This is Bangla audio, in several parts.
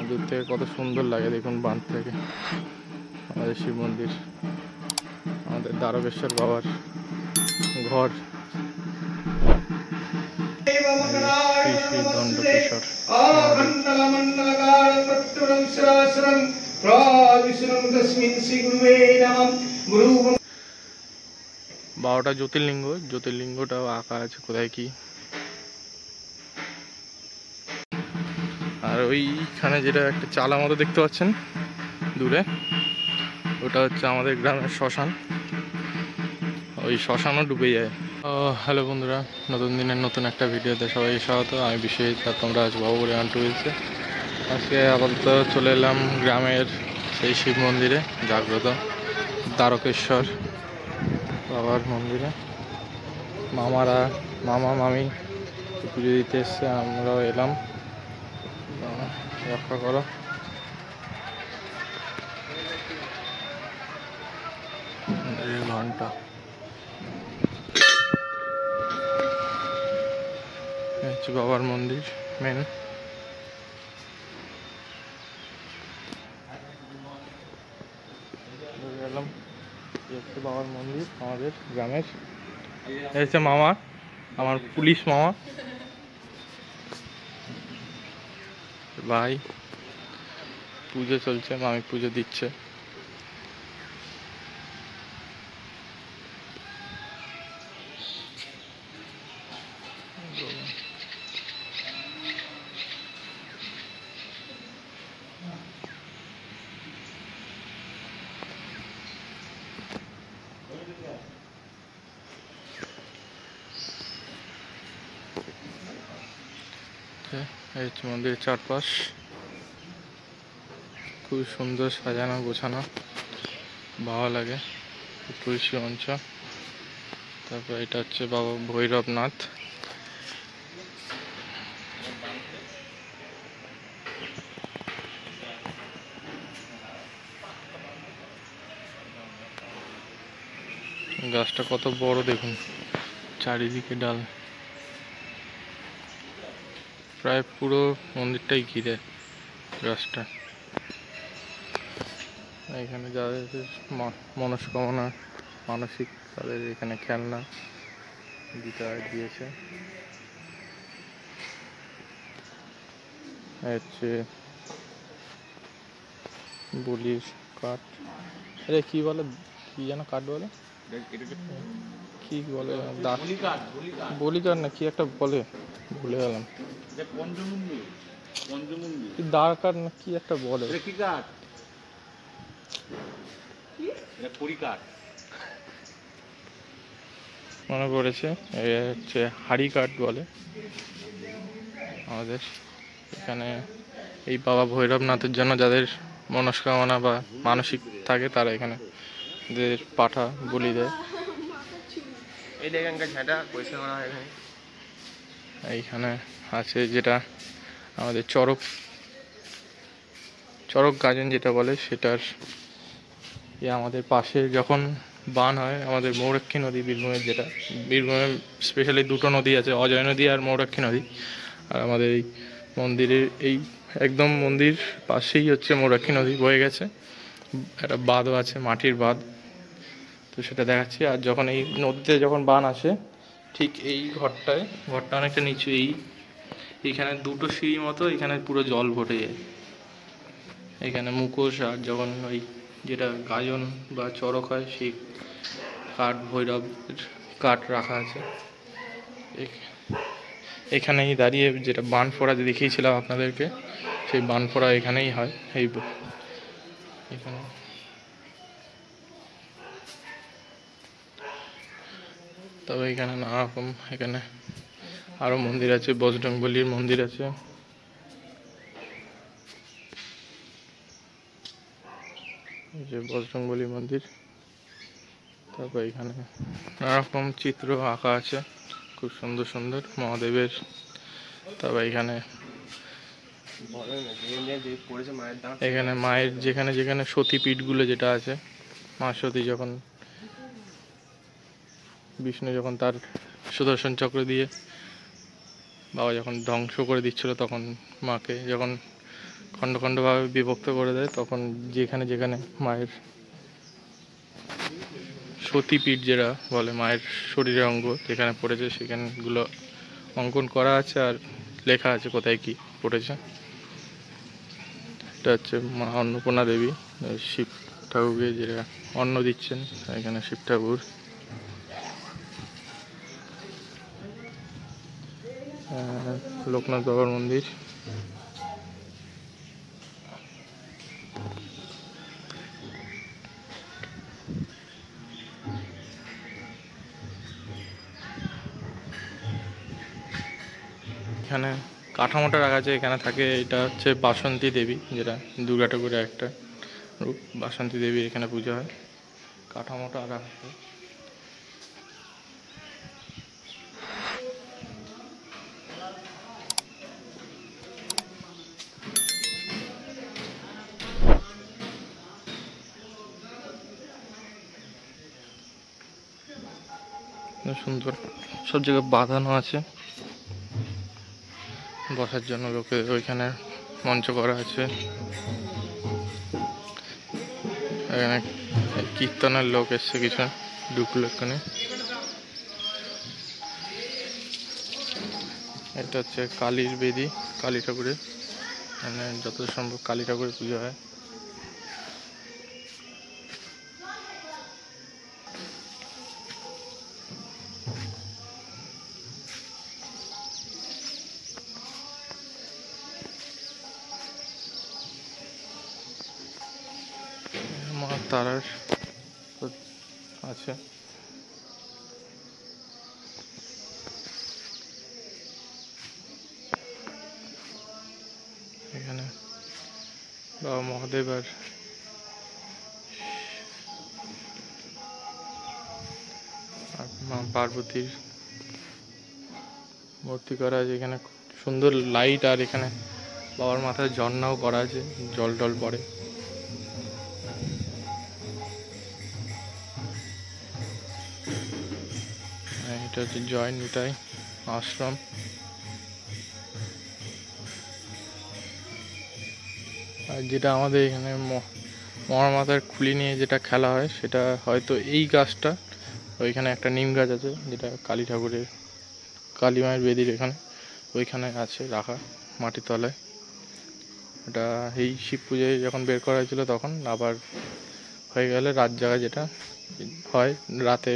দূর থেকে কত সুন্দর লাগে দেখুন, বাঁধ থেকে আমাদের শিব মন্দির, আমাদের দ্বারকেশ্বর বাবার ঘর, শ্রী শ্রী দণ্ডকেশ্বর মহাদেব। 12টা জ্যোতির্লিঙ্গটাও আঁকা আছে কোথায় কি। আর ওইখানে যেটা একটা চালা মতো দেখতে পাচ্ছেন দূরে, ওটা হচ্ছে আমাদের গ্রামের শ্মশান। ওই শ্মশানও ডুবে যায়। হ্যালো বন্ধুরা, নতুন দিনের নতুন একটা ভিডিওতে সবাই স্বাগত। আমি বিশ্বজিৎ আর তোমরা আজ বাবুরে টুইলসে। আজকে আপাতত চলে এলাম গ্রামের সেই শিব মন্দিরে, জাগ্রত দ্বারকেশ্বর বাবার মন্দিরে। মামা মামি পুজো দিতে এসছে, আমরাও এলাম। রক্ষা করো। ঘন্টা হচ্ছে বাবার মন্দির মেন। গেলাম, হচ্ছে বাবার মন্দির আমাদের গ্রামের। হচ্ছে মামা, আমার পুলিশ মামা ভাই। পুজো চলছে, মামি পুজো দিচ্ছে। এই হচ্ছে মন্দিরের চারপাশ, খুব সুন্দর সাজানো গোছানো, ভালো লাগে। তুলসী মঞ্চ, তারপর এটা হচ্ছে বাবা ভৈরবনাথ। গাছটা কত বড় দেখুন, চারিদিকে ডাল, প্রায় পুরো মন্দিরটাই ঘিরে গাছটা। এখানে যাদের মনস্কামনা মানসিক, তাদের এখানে খেলনা গিটার দিয়েছে। হচ্ছে বলির কাঠ, আরে কি বলে, কি যেন কাঠ বলে, কি বলে, বলি কাঠ না কি একটা বলে, ভুলে গেলাম। দাঁড় কাঠ না কি একটা বলে, মনে পড়েছে। হচ্ছে হাড়ি কাঠ বলে আমাদের এখানে। এই বাবা ভৈরবনাথের জন্য যাদের মনস্কামনা বা মানসিক থাকে, তারা এখানে পাঠা বলি দেয়। এইখানে আছে যেটা আমাদের চরক গাজন যেটা বলে, সেটার আমাদের পাশে যখন বান হয়, আমাদের মৌরাক্ষী নদী বীরভূমের, যেটা বীরভূমের স্পেশালি দুটো নদী আছে, অজয় নদী আর মৌরাক্ষী নদী। আর আমাদের এই মন্দিরের এই একদম মন্দির পাশেই হচ্ছে মৌরাক্ষী নদী বয়ে গেছে। একটা বাঁধও আছে, মাটির বাঁধ, তো সেটা দেখাচ্ছি। আর যখন এই নদীতে যখন বান আসে, ঠিক এই ঘরটা অনেকটা নিচু, এইখানে দুটো সিঁড়ি মতো, এখানে পুরো জল ভরে যায়। এখানে মুখোশ আর যখন ওই যেটা গাজন বা চড়ক হয়, সেই কাঠ, ভৈরবের কাঠ রাখা আছে এখানেই দাঁড়িয়ে। যেটা বান ফোড়া দেখিয়েছিলাম আপনাদেরকে, সেই বান ফোড়া এখানেই হয়। এখানে তবে এখানে নানা রকম, এখানে আরও মন্দির আছে, বজরংবলীর মন্দির আছে। যে বজরংবলী মন্দির, তারপর এখানে নানা রকম চিত্র আঁকা আছে, খুব সুন্দর সুন্দর মহাদেবের। তারপর এখানে মায়ের যেখানে যেখানে সতীপীঠগুলো যেটা আছে, মা সতী যখন, বিষ্ণু যখন তার সুদর্শন চক্র দিয়ে বাবা যখন ধ্বংস করে দিচ্ছিল, তখন মাকে যখন খণ্ড খণ্ডভাবে বিভক্ত করে দেয়, তখন যেখানে যেখানে মায়ের সতীপীঠ যেটা বলে, মায়ের শরীরের অঙ্গ যেখানে পড়েছে সেখানগুলো অঙ্কন করা আছে আর লেখা আছে কোথায় কি পড়েছে। এটা হচ্ছে মা অন্নপূর্ণা দেবী, শিব ঠাকুরকে যেটা অন্ন দিচ্ছেন এখানে শিব ঠাকুর। লোকনাথ বাবার মন্দির। এখানে কাঠামোটা রাখা আছে, এখানে থাকে, এটা হচ্ছে বাসন্তী দেবী, যেটা দুর্গা ঠাকুরের একটা রূপ। বাসন্তী দেবীর এখানে পুজো হয়, কাঠামোটা রাখা আছে। সুন্দর সব জায়গায় বাঁধানো আছে বসার জন্য লোকে, ওইখানে মঞ্চ করা আছে। এখানে কীর্তনের লোক এসছে কিছু, ঢুকলো এখানে। এটা হচ্ছে কালীর বেদি, কালী ঠাকুরের, মানে যত সম্ভব কালী ঠাকুরের পুজো হয়। মা তারার আছে, এখানে বাবা মহাদেব আর মা পার্বতীর মূর্তি করা আছে। এখানে সুন্দর লাইট, আর এখানে বাবার মাথায় ঝর্ণাও করা আছে, জল টল পড়ে। এটা হচ্ছে জয় নিতাই আশ্রম। আর যেটা আমাদের এখানে মহামাতার খুলি নিয়ে যেটা খেলা হয়, সেটা হয়তো এই গাছটা, ওইখানে একটা নিম গাছ আছে যেটা কালী ঠাকুরের, কালী মায়ের বেদির এখানে, ওইখানে আছে রাখা মাটির তলায়। এটা এই শিব পুজোয় যখন বের করা হয়েছিল তখন, আবার হয়ে গেলে রাত জায়গায় যেটা হয়, রাতে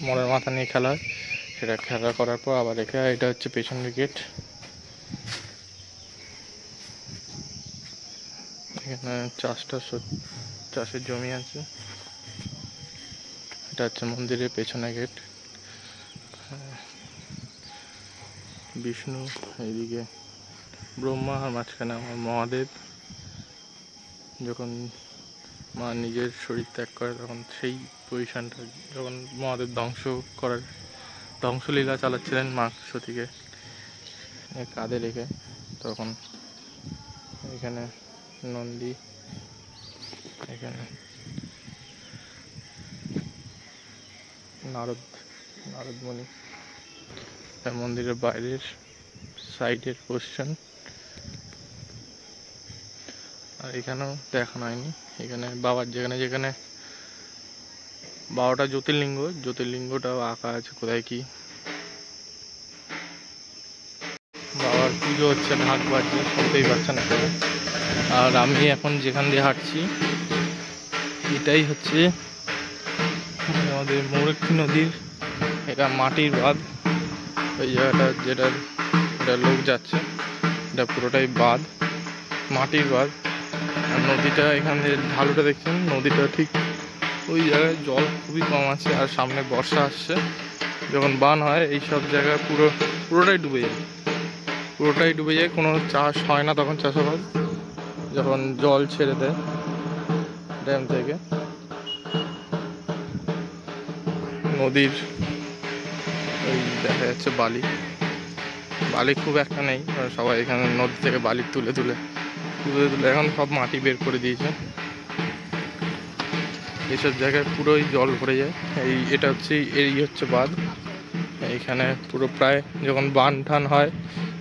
মনের মাথা নিয়ে খেলা হয়, সেটা খেলা করার পর আবার রেখে। এটা হচ্ছে পেছনের গেট, এখানে চাষের জমি আছে। এটা হচ্ছে মন্দিরের পেছনে গেট। বিষ্ণু এইদিকে, ব্রহ্মা, আর মাঝখানে আমার মহাদেব। যখন মা নিজের শরীর ত্যাগ করে তখন সেই পজিশনটা, যখন মহাদেব ধ্বংসলীলা চালাচ্ছিলেন মা সতীকে কাঁধে রেখে, তখন এখানে নন্দী, এখানে নারদমণি। মন্দিরের বাইরের সাইডের পোর্শন। আর এখানেও দেখানো হয়নি, এখানে বাবার যেখানে যেখানে 12টা জ্যোতির্লিঙ্গটাও আঁকা আছে কোথায় কি। বাবার পুজো হচ্ছে, ঢাক বাজছে, শুনতেই পাচ্ছেন এখানে। আর আমি এখন যেখান দিয়ে হাঁটছি, এটাই হচ্ছে আমাদের মৌরক্ষী নদীর, এটা মাটির বাঁধ। ওই জায়গাটা যেটা লোক যাচ্ছে, এটা পুরোটাই বাঁধ, মাটির বাঁধ। আর নদীটা এখান থেকে ঢালুটা দেখছেন, নদীটা ঠিক ওই জায়গায় জল খুবই কম আছে। আর সামনে বর্ষা আসছে, যখন বান হয় এই সব জায়গায় পুরোটাই ডুবে যায়, কোনো চাষ হয় না তখন, চাষাবাদ যখন জল ছেড়ে দেয় ড্যাম থেকে। নদীর ওই দেখা যাচ্ছে বালি খুব একটা নেই, সবাই এখানে নদী থেকে বালি তুলে এখন সব মাটি বের করে দিয়েছে। এইসব জায়গায় পুরোই জল ভরে যায়। এটা হচ্ছে বাঁধ। এইখানে পুরো প্রায় যখন বান টান হয়,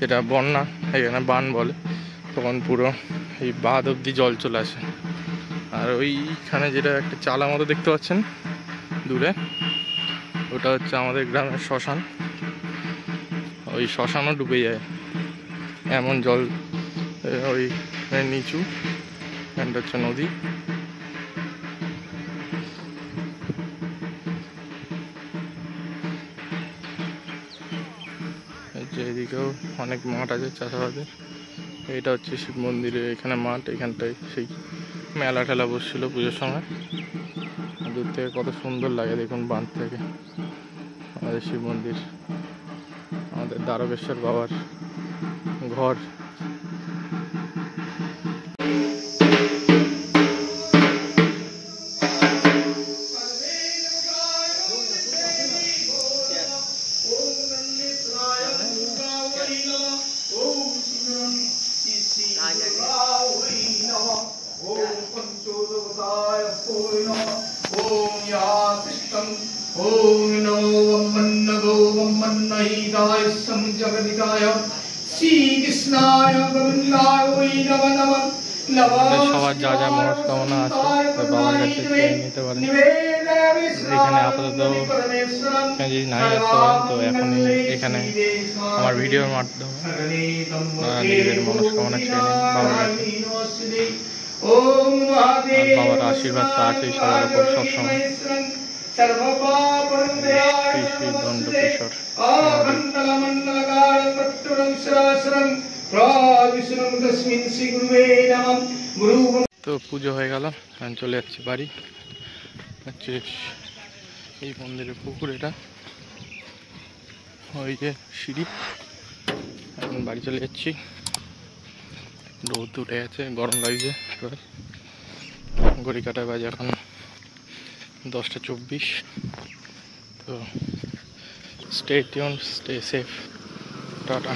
যেটা বন্যা এখানে বান বলে, তখন পুরো এই বাঁধ অব্দি জল চলে আসে। আর ওইখানে যেটা একটা চালা মতো দেখতে পাচ্ছেন দূরে, ওটা হচ্ছে আমাদের গ্রামের শ্মশান। ওই শ্মশানও ডুবে যায়, এমন জল ওই নিচু। এটা হচ্ছে নদী। এদিকেও অনেক মাঠ আছে চাষাবাদের। এটা হচ্ছে শিব মন্দিরের এখানে মাঠ, এখানটায় সেই মেলা ঠেলা বসছিল পুজোর সময়। দূর থেকে কত সুন্দর লাগে দেখুন বাঁধ থেকে আমাদের শিব মন্দির, আমাদের দ্বারকেশ্বর বাবার ঘর। ओम नमो वमन्नगो वमन्नहिताय संजगदिताय श्री कृष्णाय गोविंदाय नमः नमः। সবার যা যা মনস্কামনা আছে বাবার কাছে চেয়ে নিতে পারেন। এখানে আপাতত যদি নাই আসতে পারেন তো এখনই এখানে আমার ভিডিওর মাধ্যমে নিজেদের মনস্কামনা চেয়ে নিন বাবার কাছে। আর বাবার আশীর্বাদ তো আছেই সবার উপর সবসময়। শ্রী দণ্ডকেশ্বর। তো পুজো হয়ে গেল, আমি চলে যাচ্ছি বাড়ি। হচ্ছে এই মন্দিরের পুকুর, এটা ওই যে সিঁড়ি। এখন বাড়ি চলে যাচ্ছি, রোদ উঠে গেছে, গরম লাগছে। এবার ঘড়ি কাটা বাজে এখন 10:24। তো stay tune, stay safe, tata.